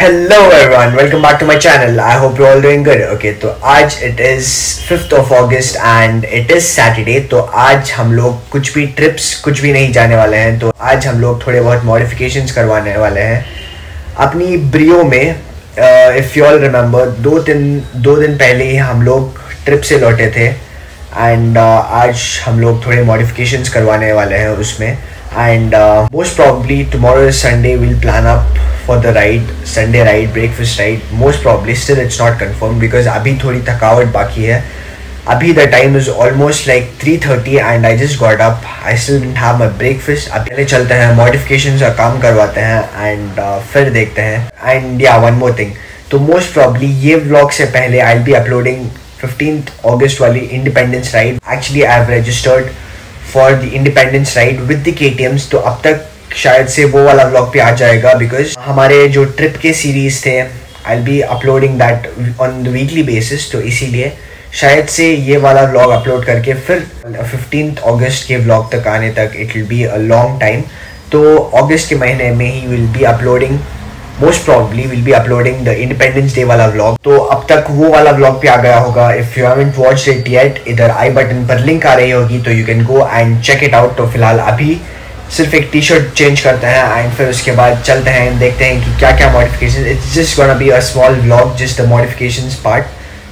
Hello everyone, welcome back to my channel. I hope you're all doing good. Okay, तो आज it is 5th of August and it is Saturday. तो आज हम लोग कुछ भी नहीं जाने वाले हैं. तो आज हम लोग थोड़े बहुत modifications करवाने वाले हैं अपनी ब्रियो में. If you all remember, दो दिन पहले ही हम लोग ट्रिप से लौटे थे and आज हम लोग थोड़े modifications करवाने वाले हैं उसमें. And most probably tomorrow is Sunday. We'll plan up for the ride, Sunday ride, breakfast ride. Most probably, still it's not confirmed because अभी थोड़ी थकावट बाकी है. अभी the time is almost like 3:30 and I just got up. I still didn't have my breakfast. अब पहले चलते हैं, modifications का काम करवाते हैं and फिर देखते हैं. And yeah, one more thing. तो most probably ये vlog से पहले I'll be uploading 15th August वाली Independence ride. Actually I have registered for the Independence ride with the KTMs. तो अब तक शायद से वो वाला व्लॉग पे आ जाएगा बिकॉज हमारे जो ट्रिप के सीरीज थे I will be uploading that on the weekly basis. तो इसीलिए शायद से ये वाला व्लॉग अपलोड करके फिर 15th अगस्त के व्लॉग तक आने तक it will be a long time. तो अगस्त के महीने में he will be uploading, most probably will be uploading the independence day वाला व्लॉग. तो अब तक वो वाला व्लॉग पे आ गया होगा. If you haven't watched it yet, इधर आई बटन पर लिंक आ रही होगी तो you can go and check it out. तो फिलहाल अभी सिर्फ एक टी शर्ट चेंज करते हैं एंड फिर उसके बाद चलते हैं, देखते हैं कि क्या क्या modification. It's just gonna be a small vlog, just the modifications part.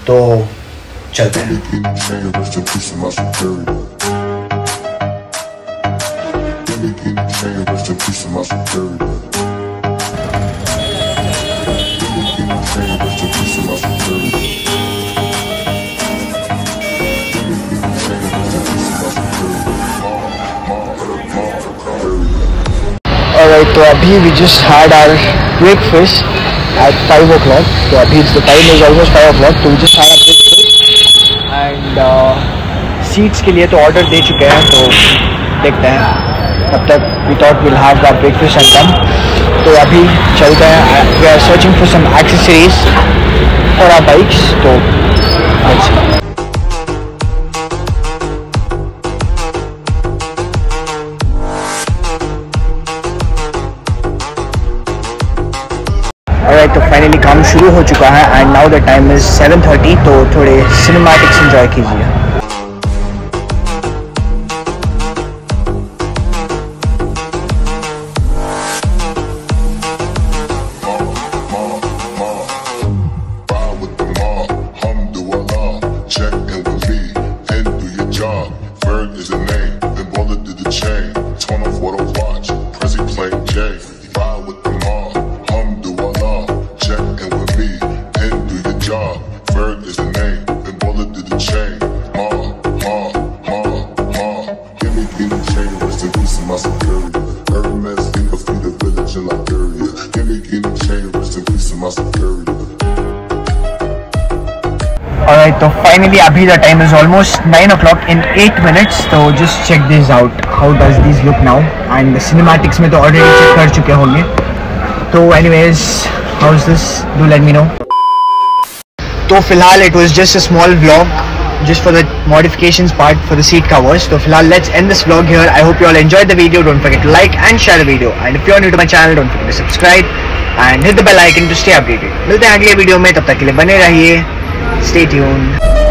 तो चलते हैं. Alright, तो अभी we just had our breakfast at 5 o'clock. तो अभी the time is almost 5 o'clock. तो we just had our breakfast and seats के लिए तो order दे चुके हैं. तो देखते हैं, तब तक we thought we'll have that breakfast and come. तो अभी चलते हैं. We are searching for some accessories for our bikes. तो let's see. Alright, तो फाइनली काम शुरू हो चुका है and now the time is 7:30. तो थोड़े सिनेमैटिक्स एंजॉय कीजिए. Alright, तो finally अभी the time is almost 9 o'clock in 8 minutes. तो just check this out. How does these look now? And the cinematics में तो already check कर चुके होंगे. तो anyways, how's this? Do let me know. तो फिलहाल it was just a small vlog, just for the modifications part for the seat covers. तो फिलहाल let's end this vlog here. I hope you all enjoyed the video. Don't forget to like and share the video. And if you are new to my channel, don't forget to subscribe and hit the bell icon to stay updated. मिलते हैं अगले video में, तब तक के लिए बने रहिए. Stay tuned.